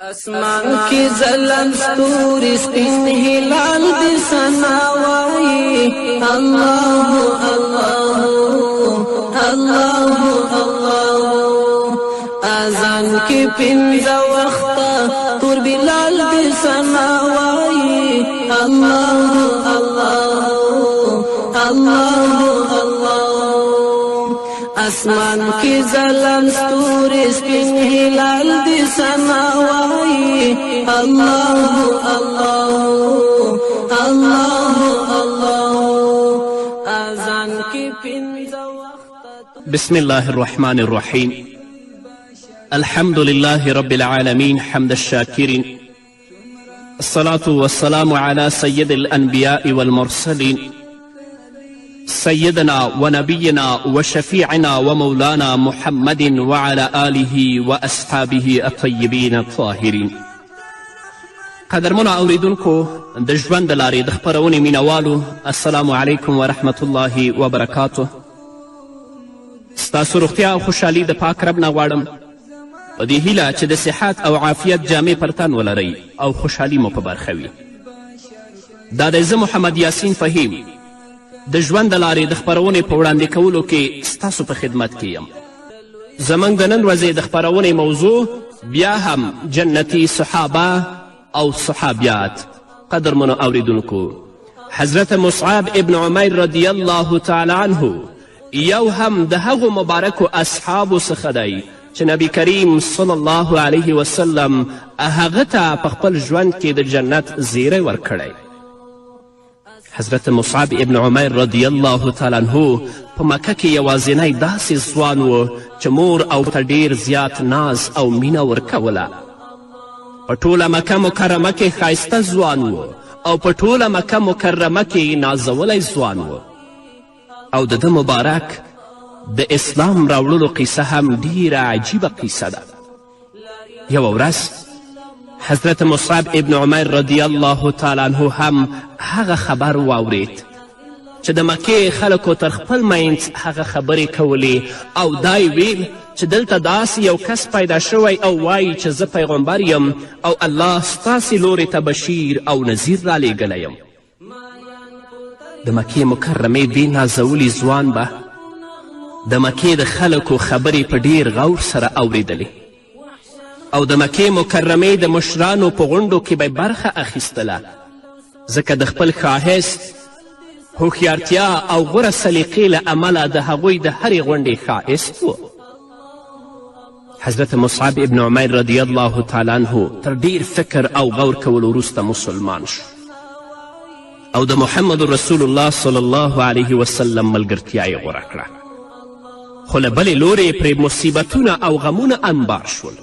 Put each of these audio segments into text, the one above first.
اسمان کی ظلم ستوری سپین هلال دی سنا وای الله الله الله الله اذان کی پنځه وخت تور بلال دی سنا وای الله الله الله اسمان کی ظلم ستوری سپین هلال دی سنا وای الله الله الله الله اذان کی پنځه وخت. بسم الله الرحمن الرحيم. الحمد لله رب العالمين حمد الشاكرين. الصلاة والسلام على سيد الأنبياء والمرسلين سيدنا ونبينا وشفيعنا ومولانا محمد وعلى آله وأصحابه الطيبين الطاهرين. قدرمنو اوریدونکو د ژوند د لارې د خپرونې مینوالو، السلام علیکم ورحمة الله وبرکاته. ستاسو روغتیا او خوشحالي د پاک رب نه غواړم، په دې هیله چې د صحت او عافیت جامې پر تن ولرئ او خوشحالي مو په برخه وي. دا دی زه محمد یاسین فهیم د ژوند د لارې د خپرونې په وړاندې کولو کې ستاسو په خدمت کې یم. زموږ د نن ورځې د خپرونې موضوع بیا هم جنتي صحابه او صحابیات. قدرمنو اوریدونکو، حضرت مصعب ابن عمیر رضی الله تعالی عنه یو هم د هغو مبارکو اصحابو څخه دی چې نبی کریم صلی الله علیه وسلم هغه ته په خپل ژوند کې د جنت زیری ورکړی. حضرت مصعب ابن عمیر رضی الله تعالی عنه په مکه کې یوازینی داسې ځوان و چې مور او ته ډیر زیات ناز او مینه ورکوله. په ټوله مکه مکرمه کې ښایسته ځوان و او په ټوله مکه مکرمه کې نازولی ځوان و. او د ده مبارک د اسلام راوړلو قیصه هم ډیره عجیبه قیصه ده. یوه ورځ حضرت مصعب ابن عمیر رضی الله تعالی عنه هم هغه خبر واورید چې د مکې خلکو تر خپل منځ هغه خبرې کولې او دا یې ویل چې دلته داسې یو کس پیدا شوی او وایي چې زه پیغمبر یم او الله ستاسې لورې ته بشیر او نذیر رالیږلی یم. د مکې مکرمې دې نازولي ځوان به د مکې د خلکو خبرې په ډیر غور سره اوریدلې او د مکې مکرمې د مشرانو په غونډو کې به برخه اخیستله، ځکه د خپل ښایست، هوښیارتیا او غوره سلیقې له امله د هغوی د هرې غونډې ښایست و. حضرت مصعب ابن عمیر رضی الله تعالی عنه تر ډیر فکر او غور کولو وروسته مسلمان شو او د محمد رسول الله صلی الله علیه وسلم ملګرتیا یې غوره کړه. خو له بلې لورې پرې مصیبتونه او غمونه انبار شول.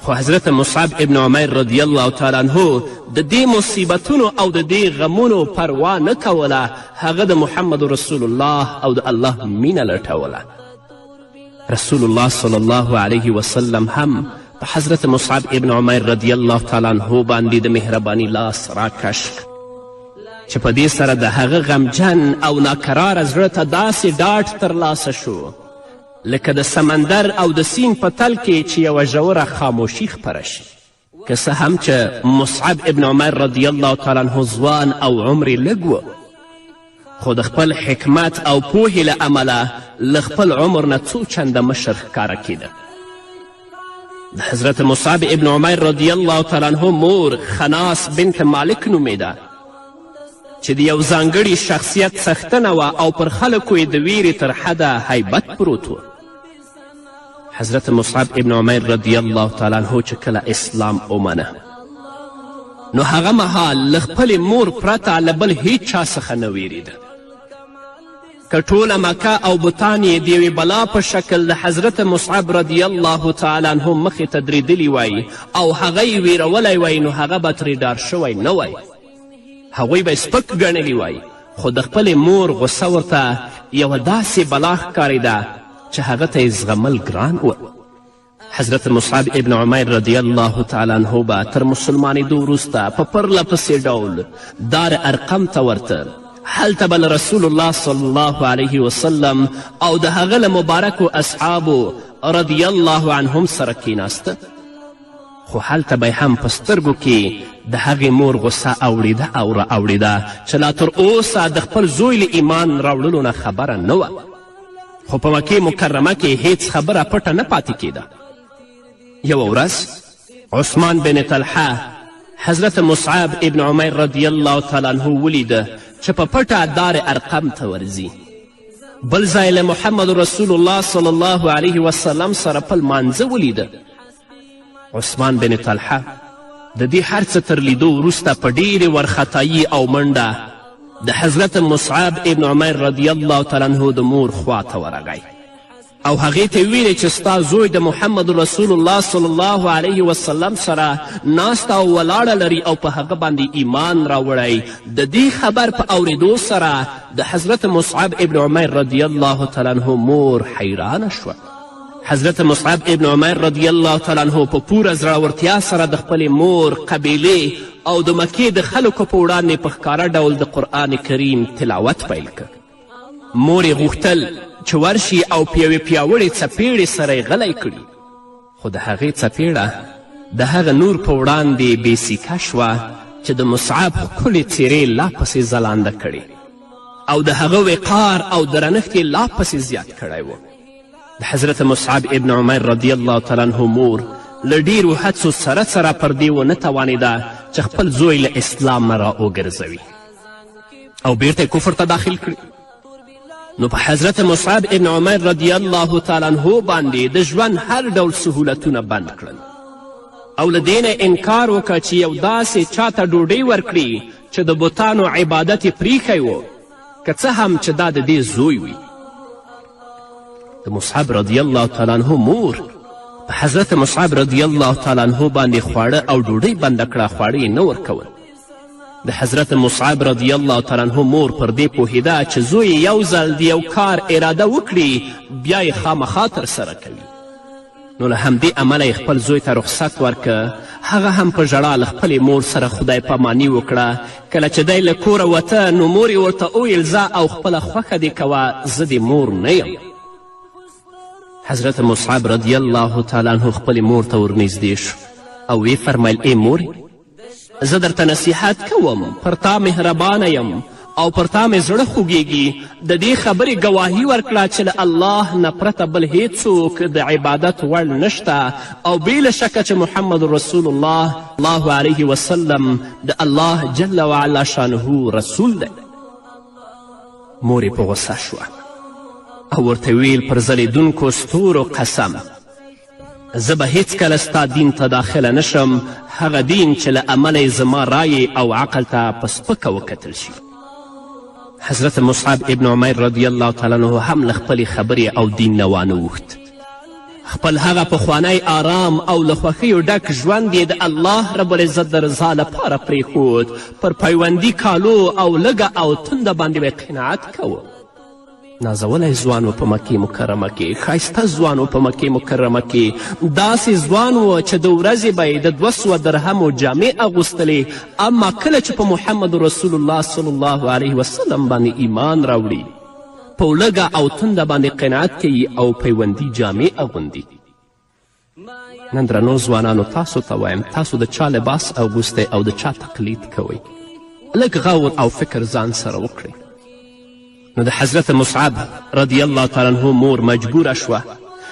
خو حضرت مصعب ابن عمیر رضی الله تعالی عنه د دې مصیبتونو او د دې غمونو پروا نه کوله. هغه د محمد رسول الله او د الله مینه لټوله. رسول الله صلی الله علیه وسلم هم په حضرت مصعب ابن عمیر رضی الله تعالی عنه باندې د مهرباني لاس راکش چې په دې سره د هغه غمجن او ناکراره زړه ته داسې ډاډ ترلاسه شو لکه د سمندر او د سیند په تل کې چې یوه ژوره خاموشي خپره شي. که څه هم چې مصعب ابن عمیر رضی الله تعالی عنه ځوان او عمر لږ و، خو د خپل حکمت او پوهې له امله له خپل عمر نه څو چنده مشر ښکاره کېده. د حضرت مصعب ابن عمیر رضی الله تعالی عنه مور خناس بنت مالک نومیده چې د یو ځانګړي شخصیت څښتنه وه او پر خلکو یې د ویرې تر حده هیبت پروت و. حضرت مصعب ابن عمیر رضی الله تعالی عنه چې کله اسلام ومنه نو هغه مهال له خپلې مور پرته له بل هیچ چا څخه نه ویرېده. که ټوله مکه او بتان یې د یوې بلا په شکل د حضرت مصعب رضی الله تعالی عنه مخې ته درېدلي وای او هغه یې ویرولی وای نو هغه به ترې ډار شوی نه وای. هغوی به سپک ګڼلی وای، خو د خپلې مور غصه ورته یوه داسې بلا ښکارېده چې هغه ته یې زغمل ګران و. حضرت مصعب ابن عمیر رضی الله تعالی عنه به تر مسلمانېدو وروسته په پرله پسې ډول دار ارقم ته ورته هلته به رسول الله صلی الله علیه وسلم او د هغه له مبارکو اصحابو رضی الله عنهم سره کیناسته خو هلته به هم په سترګو کې د هغې مور غصه اوړېده او را اوړېده چې لا تر اوسه د خپل زوی له ایمان راوړلو نه خبره نه وه. خو په مکې مکرمه کې هیڅ خبره پټه نه پاتې کېده. یوه ورځ عثمان بن طلحه حضرت مصعب ابن عمیر رضی الله تعالی عنه ولیده چې په پټه دار ارقم ته ورځي. بل ځای له محمد رسول الله صلی الله علیه وسلم سره په لمانځه ولیده. عثمان بن طلحه د دې هر څه تر لیدو وروسته په ډېرې وارخطایي او منډه د حضرت مصعب ابن عمیر رضی الله تعالی عنه د مور خوا ته ورغی او هغې ته ویلې چې ستا زوی د محمد رسول الله صلی الله علیه وسلم سره ناسته او ولاړه لري او په هغه باندې ایمان راوړی. د دې خبر په اورېدو سره د حضرت مصعب ابن عمیر رضی الله تعالی عنه مور حیرانه شوه. حضرت مصعب ابن عمیر رضی الله تعالی عنه په پوره زړورتیا سره د خپلې مور، قبیلې او د مکې د خلکو په وړاندې په ښکاره ډول د قرآن کریم تلاوت پیل کړ. مور یې غوښتل چې ورشي او په یوې پیاوړې څپېړې سره یې غلی کړي، خو د هغې څپېړه د هغه نور په وړاندې بېسیکه شوه چې د مصعب ښکلې څېرې لا پسې ځلانده کړې او د هغه وقار او درنښت یې لا پسې زیات کړی و. د حضرت مصعب ابن عمیر رضی الله تعالی عنه مور له ډېرو هڅو سره پر دې ونه توانېده چې خپل زوی له اسلام نه را وګرځوي او بیرته کفر ته داخل کړي. نو په حضرت مصعب ابن عمیر رضی الله تعالی عنه باندې د ژوند هر ډول سهولتونه بند کړل او له دې نه انکار وکړه چې یو داسې چاته ډوډۍ ورکړي چې د بتانو عبادت یې پریښی و، که څه هم چې دا د دې زوی وي. د مصعب رضی الله تعالی عنه مور په حضرت مصعب رضی الله تعالی عنه باندې خواړه او ډوډۍ بنده کړه، خواړه یې نه ورکول. د حضرت مصعب رضی الله تعالی عنه مور پر دې پوهېده چې زوی یو ځل د یو کار اراده وکړي بیا یې خامخا ترسره کوي. نو له همدې امله یې خپل زوی ته رخصت ورکه. هغه هم په ژړا له خپلې مور سره خدای پاماني وکړه. کله چې دی له کوره وته نو مور یې ورته وویل ځه او خپله خوښه دې کوه، زه دې مور نه یم. حضرت مصعب رضی الله تعالی عنه خپلې مور ته ورنږدې شو او ویې فرمیل ای مورې، زه درته نصیحت کوم، پر تا مهربانه یم او پر تا مې زړه خوږیږي. د دې خبرې ګواهي ورکړه چې له الله نه پرته بل هیڅوک د عبادت وړ نشته او بې له شکه چې محمد رسول الله الله علیه وسلم د الله جل وعلا شانه رسول دی. مور یې په غصه شوه او ورته ویل پر ځلېدونکو ستورو قسم، زه به هیڅکله ستا دین ته داخله نشم، هغه دین چې له امله زما رایې او عقل ته په سپکه وکتل شي. حضرت مصعب ابن عمیر رضی الله تعالی عنه هم له خپلې خبرې او دین نه وانهوښت. خپل هغه پخوانی آرام او له خوښیو ډک ژوند یې د الله رب العزت د رضا لپاره پرېښود. پر پیوندي کالو او لږه او تنده باندې به قناعت کوه. نازولی ځوان و په مکې مکرمه کې، ښایسته ځوان و په مکې مکرمه کې، داسې ځوان و چې د ورځې به یې د 200 درهمو جامې اغوستلې. اما کله چې په محمد رسول الله صلی الله علیه وسلم باندې ایمان راوړي، په لږه او تنده باندې قناعت کوي او پیوندي جامې اغوندي. نن درنو ځوانانو تاسو ته وایم، تاسو د چا لباس اغوستی او د چا تقلید کوئ. لږ غور او فکر ځان سره وکړئ. نو د حضرت مصعب رضی الله تعالی عنه مور مجبوره شوه.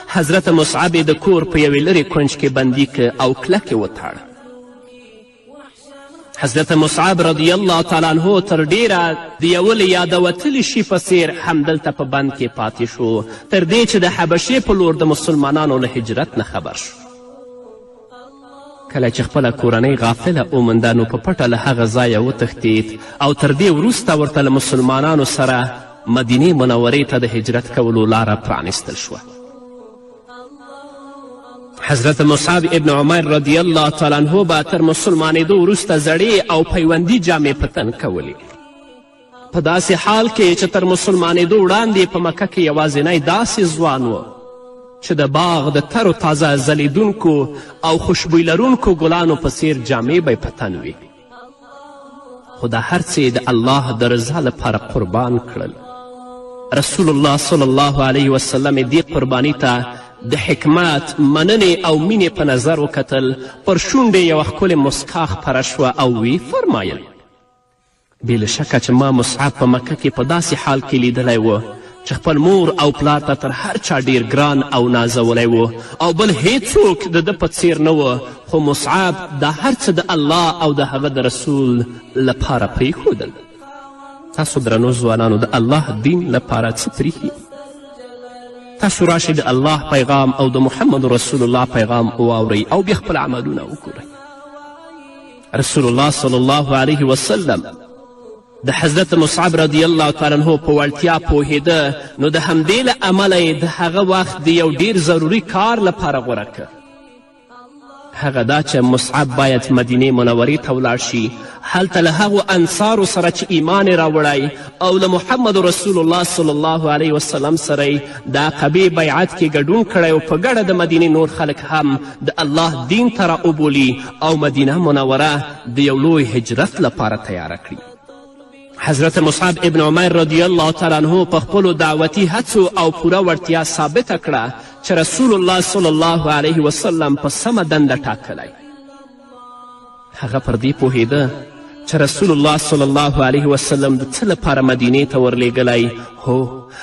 حضرت مصعب د کور په یوې لرې کونج کې بندي که او کلک یې وتاړه. حضرت مصعب رضی الله تعالی عنه تر ډیره د یوه له یادوتلي شي په څیر همدلته په بند کې پاتې شو تر دې چې د حبشې په لور د مسلمانانو له هجرت نه خبر شو. کله چې خپله کورنۍ غافله ومونده نو په پټه له هغه ځایه وتښتېد او تر دې وروسته ورته له مسلمانانو سره مدینې منورې ته د هجرت کولو لاره پرانیستل شوه. حضرت مصعب ابن عمیر رضی الله تعالی عنه به تر مسلمانېدو وروسته زړې او پیوندي جامې په تن کولې. په داسې حال کې چې تر مسلمانېدو وړاندې په مکه کې یوازینی داسې ځوان و چې د باغ د تر و تازه ځلیدونکو او خوشبوی لرونکو ګلانو په څیر جامې به یې په تن وي. خو دا هر څه د الله د رضا لپاره قربان کړل. رسول الله صلی الله علیه وسلم دې قرباني ته د حکمت مننې او مینې په نظر وکتل پر شونډې یوه ښکلې مسکا خپره شوه او وی فرمایل بې له شکه چې ما مصعب په مکه کې په داسې حال کې لیدلی و چې خپل مور او پلار ته تر هر چا ډیر ګران او نازولی و او بل هیڅوک د ده په څیر نه و خو مصعب دا هر څه د الله او د هغه د رسول لپاره پرېښودل. تاسو درنو ځوانانو د الله دین لپاره څه پریښي؟ تاسو راشئ د الله پیغام او د محمد رسول الله پیغام واورئ او بیا خپل عملونه وګورئ. رسول الله صلی الله علیه وسلم د حضرت مصعب رضی الله تعالی عنه په وړتیا پوهېده، نو د همدې له امله یې د هغه وخت د یو ډیر ضروري کار لپاره غوره کړ. هغه دا چې مصعب باید مدینې منورې ته ولاړ شي، هلته له هغو انصارو سره چې ایمان یې راوړی او له محمد رسول الله صلی الله علیه وسلم سره یې د عقبې بیعت کې ګډون کړی او په ګډه د مدینې نور خلک هم د الله دین ته راوبولي او مدینه منوره د یو لوی هجرت لپاره تیاره کړي. حضرت مصعب ابن عمر رضی الله تعالی عنه په خپلو دعوتي هڅو او پوره وړتیا ثابته کړه چې رسول الله صلی الله علیه وسلم په سمه دنده ټاکلی. هغه پر دې پوهېده چې رسول الله صلی الله علیه وسلم د څه لپاره مدینې ته ورلیږلی. هو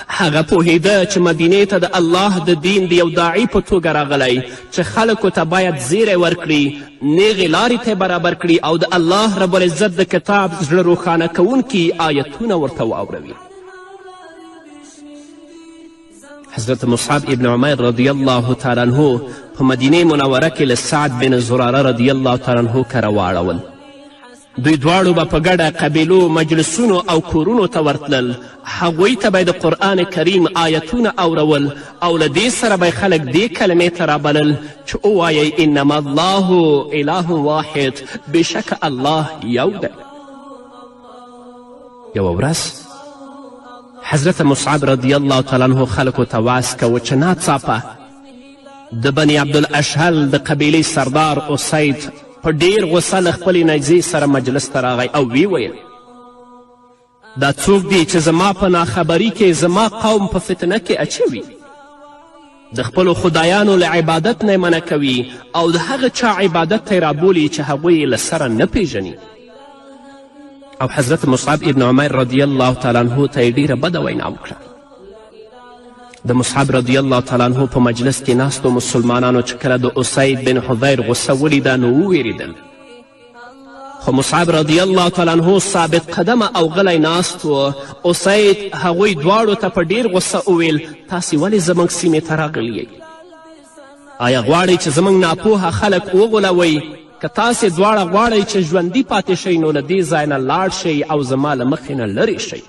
هغه پوهېده چې مدینې ته د الله د دین د یو داعي په توګه راغلی چې خلکو ته باید زیری ورکړي، نیغې لارې ته برابر کړي او د الله رب العزت د کتاب زړه روښانه کوونکي آیتونه ورته واوروي. حضرت مصعب ابن عمر رضی الله تعالی عنه په مدینې منوره کې له سعد بن زراره رضی الله تعالی عنه کره واړول. دوی دواړو به په ګډه قبیلو مجلسونو او کورونو ته ورتلل. هغوی ته به د قرآن کریم آیتونه اورول او له دې سره به خلک دې کلمې ته رابلل چې ووایئ انما الله اله واحد، بېشکه الله یو دی. یوه ورځ حضرت مصعب رضی الله تعالی عنه خلکو ته وعظ کوه چې ناڅاپه د بني عبدالاشهل د قبیلې سردار اسید په ډیر غصه له خپلې نیزې سره مجلس ته راغی او وی ویل دا څوک دی چې زما په ناخبري کې زما قوم په فتنه کې اچوي، د خپلو خدایانو له عبادت نه منع کوي او د هغه چا عبادت ته یې رابولي چې هغوی یې له سره نه پیژني. او حضرت مصعب ابن عمر رضی الله تعالی عنه ته یې ډیره بده وینا وکړه. د مصعب رضی الله تعالی عنه په مجلس کې ناستو مسلمانانو چې کله د اسید بن حضیر غصه ولیده نو وویرېدل، خو مصعب رضی الله تعالی عنه ثابت قدمه او غلی ناست و. اسید هغوی دواړو ته په ډیر غصه وویل تاسې ولې زموږ سیمې ته راغلی یئ؟ آیا غواړئ چې زموږ ناپوهه خلک وغولوئ؟ که تاسې دواړه غواړئ چې ژوندي پاتې شئ نو له دې ځای نه لاړ شئ او زما له مخې نه لرې شئ.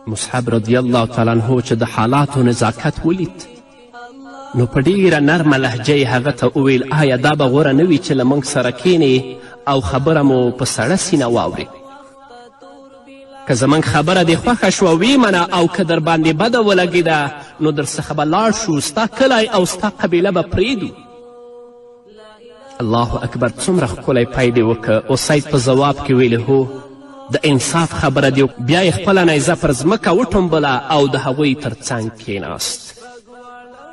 مصعب رضی الله تعالی عنه چې د حالاتو نزاکت ولید نو په ډیره نرمه لهجه یې هغه ته وویل آیا دا به غوره نه وي چې له موږ سره کینې او خبره مو په سړه سینه واورې؟ که زموږ خبره دې خوښه شوه ویې منه او که در باندې بده ولګېده نو در څخه به لاړ شو، ستا کلی او ستا قبیله به پرېږدو. الله اکبر، څومره ښکلی پی دې وکړه. اسید په ځواب کې ویلې هو د انصاف خبره دی. بیا یې خپله نیزه پر ځمکه وټومبله او د هغوی تر څنګ کېناست.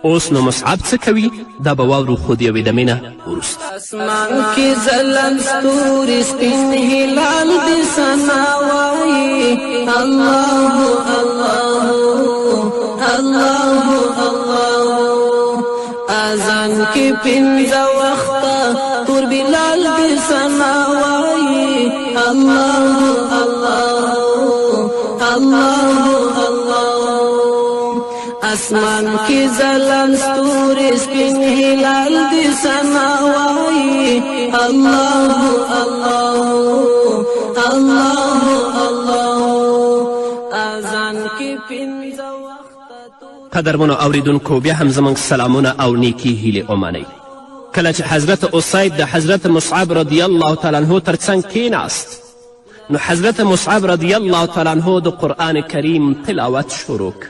اوس نو مصعب څه کوي دا به واورو خو د یوې دمې نه وروسته. اسمان کې ځلند ستوري سپین هلال دې ثنا وایي الله الله الله الله. اذان کې پنځه وخته تور بلال دې ثنا وایي الله الله الله الله. اسمان کی ځلند ستوري سپین هلال دې ثنا وایي الله الله الله الله. اذان کې پنځه وخته. قدرمنو اوریدونکو، بیا هم زموږ سلامونه او نیکي هیلې ومنئ. کله چې حضرت اسید د حضرت مصعب رضی الله تعالی عنه تر څنګ کېناست نو حضرت مصعب رضی الله تعالی عنه د قرآن کریم تلاوت شروع کړ.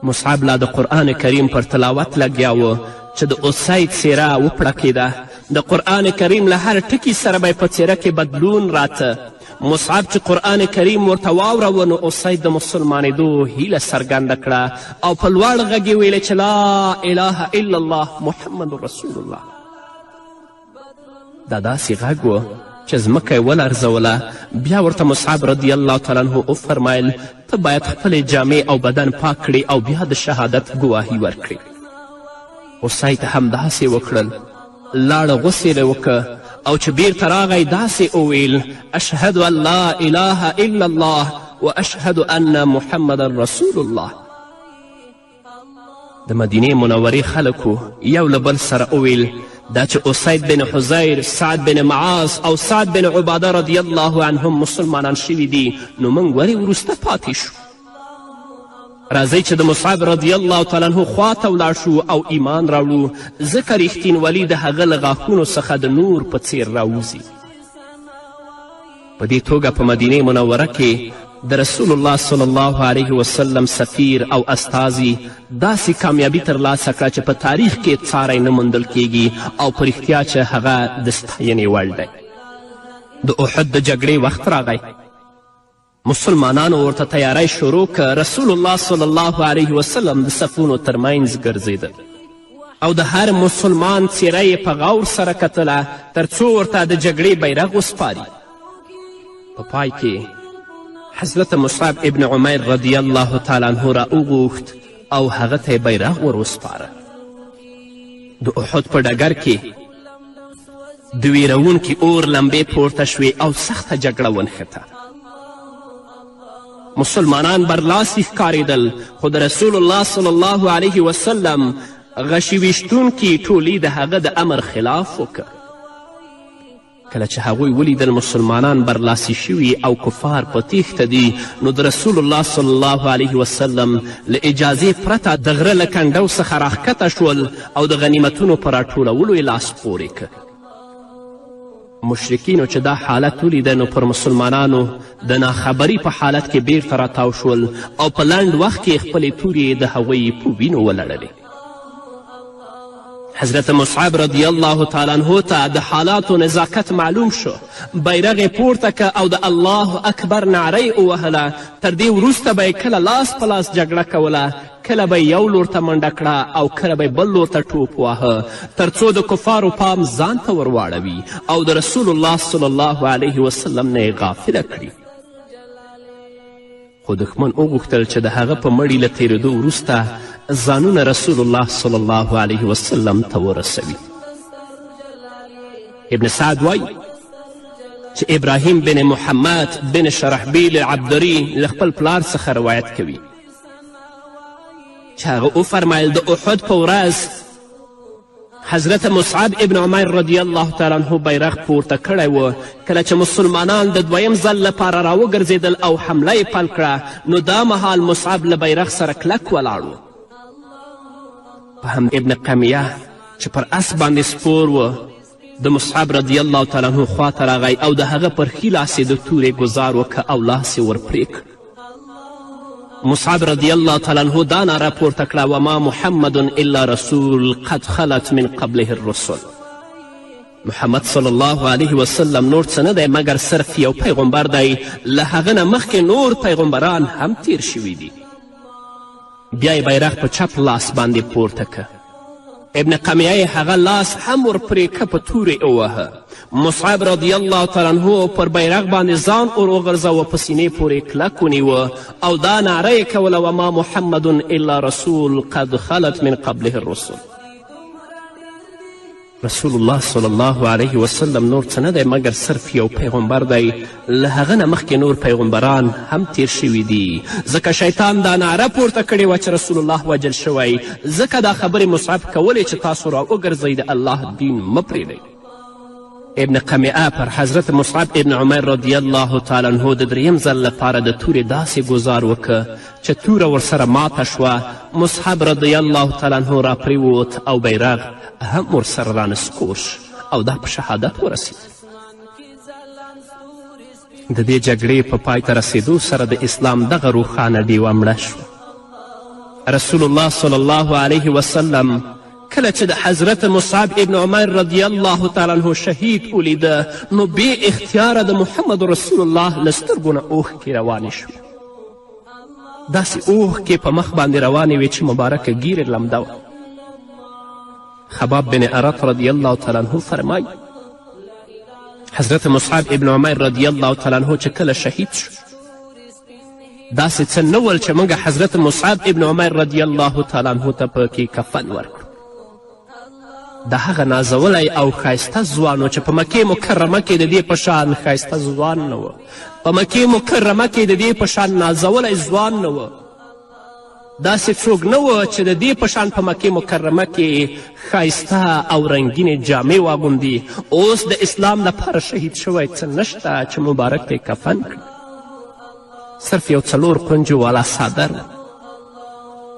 مصعب لا د قرآن کریم پر تلاوت لګیا و چې د اسید څیره وپړکېده. د قرآن کریم له هر ټکي سره به په څیره کې بدلون راته. مصعب چې قرآن کریم ورته واوروه نو اسید د مسلمانېدو هیله څرګنده کړه او په لوړ غږ یې ویلې چې لا اله الا الله محمد رسول الله. دا داسې غږ و چې ځمکه یې ولرزوله. بیا ورته مصعب رضی الله تعالی عنه وفرمیل ته باید خپلې جامې او بدن پاک کړي او بیا د شهادت ګواهي ورکړي. اسید هم داسې وکړل. لاړه غسل یې وکړه او چې بیرته راغی داسې وویل اشهد ان لا اله الا الله و اشهد ان محمد رسول الله. د مدینې منورې خلکو یو له بل سره وویل دا چې اسید بن حزیر، سعد بن معاذ او سعد بن عباده رضی الله عنهم مسلمانان شوي دي نو موږ ولې وروسته پاتې شو؟ راځئ چې د مصعب رضی الله تعالی عنه خواته ولاړ شو او ایمان راوړو ځکه ریښتینولي د هغه له غاښونو څخه د نور په څیر راوځي. په دې توګه په مدینې منوره کې د رسول الله صلی الله علیه وسلم سفیر او استازي داسې کامیابي ترلاسه کړه چې په تاریخ کې څاری نه موندل کیږي او په رښتیا چې هغه د ستاینې وړ دی. د احد د جګړې وخت راغی. مسلمانانو ورته تیاری شروع که. رسول الله صلی الله علیه وسلم د صفونو ترمنځ ګرځېده او د هر مسلمان څیره یې په غور سره کتله تر څو ورته د جګړې بیرغ وسپاري. په پای کې حضرت مصعب ابن عمیر رضی الله تعالی عنه را وغوښت او هغه ته یې بیرغ ور وسپاره. د احد په ډګر کې د ویرونکي اور لمبې پورته شوې او سخته جګړه ونښته. مسلمانان برلاسی ښکارېدل خو د رسول الله صلی الله علیه وسلم غشي ویشتونکي ټولي د هغه د امر خلاف وکړ. کله چې هغوی ولیدل مسلمانان برلاسی شوي او کفار په تیښته دي نو د رسول الله صلی الله علیه وسلم له اجازې پرته د غره له کنډو څخه راښکته شول او د غنیمتونو په راټولولو یې لاس پورې کړ. مشرکینو چې دا حالت ولیده نو پر مسلمانانو د ناخبري په حالت کې بیرته راتاو شول او په لنډ وخت کې خپلې تورې د هغوی په وینو ولړلې. حضرت مصعب رضی الله تعالی عنه ته د حالاتو نزاکت معلوم شو. بیرغ یې پورته که او د الله اکبر نعره یې ووهله. تر دې وروسته به یې کله لاس په لاس جګړه کوله، کله به یو لور ته منډه کړه او کله به بل لور ته ټوپ واهه تر څو د کفارو پام ځان ته ور واړوي او د رسول الله صلی الله علیه وسلم نه یې غافله کړي. خو دښمن وغوښتل چې د هغه په مړي له تېرېدو وروسته ځانونه رسول الله صلی الله علیه وسلم ته ورسوي. ابن سعد وایي چې ابراهیم بن محمد بن شرحبیل عبدري له خپل پلار څخه روایت کوي چې هغه وفرمیل د احد په ورځ حضرت مصعب ابن عمیر رضی الله تعالی عنه بیرغ پورته کړی و. کله چې مسلمانان د دویم ځل لپاره راوګرځېدل او حمله یې پیل کړه نو دا مهال مصعب له بیرغ سره کلک ولاړ و. په هم ابن قمیه چې پر اس باندې سپور و د مصعب رضی الله تعالی عنه خواته راغی او د هغه پر ښي لاس یې د تورې ګزار وکړه او لاس یې ور پرې کړ. مصعب رضی الله تعالی عنه دا ناره پورته کړه وما محمد الا رسول قد خلت من قبله الرسل. محمد صلی الله علیه وسلم نور څه نه دی مګر صرف یو پیغمبر دی. له هغه نه مخکې نور پیغمبران هم تیر شوي دي. بیا یې بیرغ په چپ لاس باندې پورته که. ابن قمیه یې هغه لاس هم ور پرې که په تورې ووهه. مصعب رضی الله تعالی عنه پر بیرغ باندې ځان اور وغورځوه په سینې پورې کلک ونیوه او دا نعره یې کوله وما محمد الا رسول قد خلت من قبله الرسل. رسول الله صلی الله علیه وسلم نور څه نه دی مګر صرف یو پیغمبر دی. له هغه نه مخکې نور پیغمبران هم تیر شوي دي. ځکه شیطان دا نعره پورته کړې وه چې رسول الله وجل شوی. ځکه دا خبرې مصعب کولې چې تاسو را وګرځئ د الله دین مه پرېږدئ. ابن قمیعه پر حضرت مصعب ابن عمر رضی الله تعالی عنه د دریم ځل لپاره د تورې داسې ګزار وکړه چې توره ورسره ماته شوه. مصعب رضی الله تعالی عنه را پرېوت او بیرغ هم ورسره رانسکور شو او دا په شهادت ورسید. د دې جګړې په پای ته رسېدو سره د اسلام دغه روښانه ډیوه مړه شوه. رسول الله صلی الله علیه وسلم کله چې د حضرت مصعب ابن عمیر رضی الله تعالی عنه شهید ولیده نو بې اختیاره د محمد رسول الله له سترګو نه اوښکې روانې شوې. داسې اوښکې په مخ باندې روانې وې چې مبارکه ږیرې لمده وه. خباب بن ارت رضی الله تعالی عنه فرمایي حضرت مصعب ابن عمیر رضی الله تعالی عنه چې کله شهید شو داسې څه نه ول چې موږ حضرت مصعب ابن عمیر رضی الله تعالی عنه ته پکې کفن ورکړو. د هغه نازولی او ښایسته ځوان و چې په مکې مکرمه کې د دې په شان ښایسته ځوان نه و، په مکې مکرمه کې د دې په شان نازولی ځوان نه و. داسې څوک نه و چې د دې په شان په مکې مکرمه کې ښایسته او رنګینې جامې واغوندي. اوس د اسلام لپاره شهید شوی څه نشته چې مبارک ته کفن کړي. صرف یو 4 کونجو والا څادر و.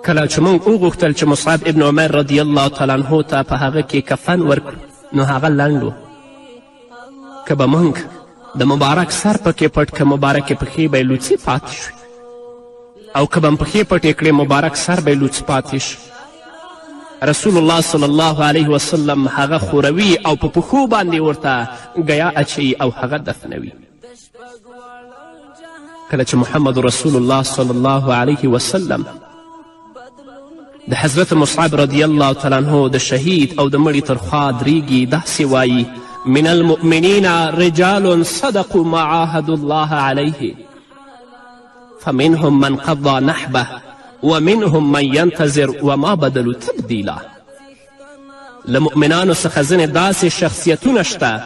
کله چې موږ وغوښتل چې مصعب ابن عمر رضی الله تعالی عنه ته په هغه کې کفن ورکړو نو هغه لنډ و. که به موږ د مبارک سر پکې پټ که مبارکې پښې به یې لوڅې پاتې شوې او که به م پښې پټې کړې مبارک سر به یې لوڅ پاتې شو. رسول الله صلی الله علیه وسلم هغه خوروي او په پښو باندې ورته ګیا اچوي او هغه دفنوي. کله چې محمد رسول الله صلی الله علیه وسلم د حضرت مصعب رضی الله تعالی عنه د شهید او د مړي تر خوا درېږي داسې وایي من المؤمنین رجال صدقوا ما عاهدوا الله علیه فمنهم من قضى نحبه ومنهم من ينتظر وما بدلوا تبدیلا. له مؤمنانو څخه ځینې داسې شخصیتونه شته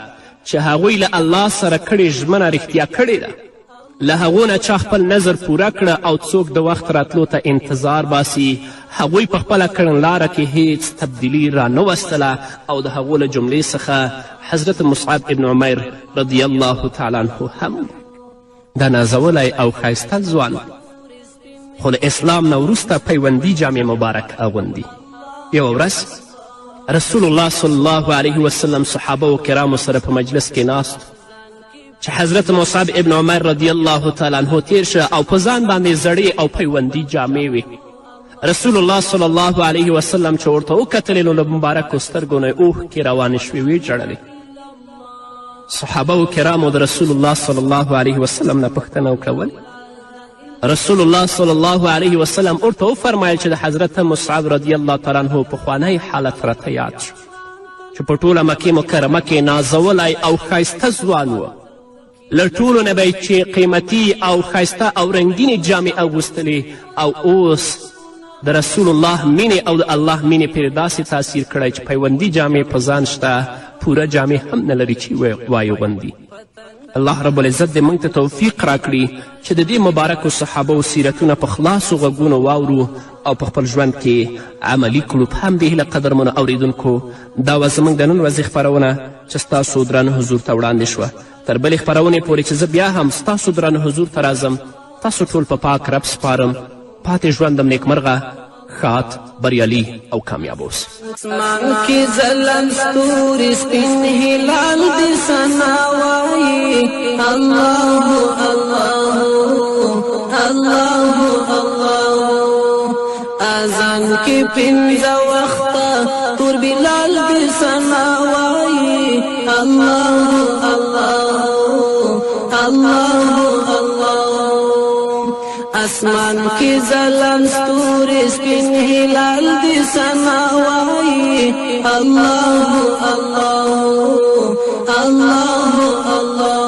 چې هغوی له الله سره کړې ژمنه رښتیا کړې ده. له هغو نه چا خپل نظر پوره کړه او څوک د وخت راتلو ته انتظار باسي. هغوی په خپله کړنلاره کې هیڅ تبدیلي را نه وستله او د هغو له جملې څخه حضرت مصعب ابن عمیر رضی الله تعالی عنه هم دا نازولی او ښایسته ځوان خو د اسلام نه وروسته پیوندي جامې مبارک اغوندي. یوه ورځ رسول الله صلی الله علیه وسلم صحابه و کرامو سره په مجلس کې ناست چې حضرت مصعب ابن عمر رضی الله تعالی عنه تیر شه او په ځان باندې زړې او پیوندي جامې وې. رسول الله صلی الله علیه وسلم چې ورته وکتلې نو له مبارکو سترګو نه یې اوښکې روانې شوې ویې ژړلې. صحابه و کرامو د رسول الله صلی الله علیه وسلم نه پوښتنه وکړه رسول الله صلی الله علیه وسلم ورته وفرمیل چې د حضرت مصعب رضی الله تعالی عنه پخوانی حالت راته یاد شو چې په ټوله مکې مکرمه کې نازولی او ښایسته ځوان و. له ټولو نه به چې قیمتي او ښایسته او رنګینې جامې اغوستلې او اوس د رسول الله مینې او د الله مینې پرې داسې تاثیر کړی چې پیوندي جامې په ځان شته پوره جامې هم نه لري چې وایغوندي. الله رب العزت دې موږ ته توفیق راکړي چې د دې مبارکو صحابو سیرتونه په خلاصو غوږونو واورو او په خپل ژوند کې عملي کړو. په همدې هیله قدرمنو اوریدونکو دا وه زموږ د نن ورځې خپرونه چې ستاسو درانه حضور ته وړاندې شوه. تر بلې خپرونې پورې چې زه بیا هم ستاسو درانه حضور ته راځم تاسو ټول په پاک رب سپارم. پاتې ژوندم نیکمرغه ښاد بریالي او کامیاب اوسئ. اسمان کې ځلم ستوري سپین هلال دې ثنا وایي الله الله الله الله. اذان کې پنځه وخته تور بلال دې ثنا وایي الله الله الله الله. اسمان کې ځلم ستوري سپین هلال دې ثنا وایي الله الله الله الله.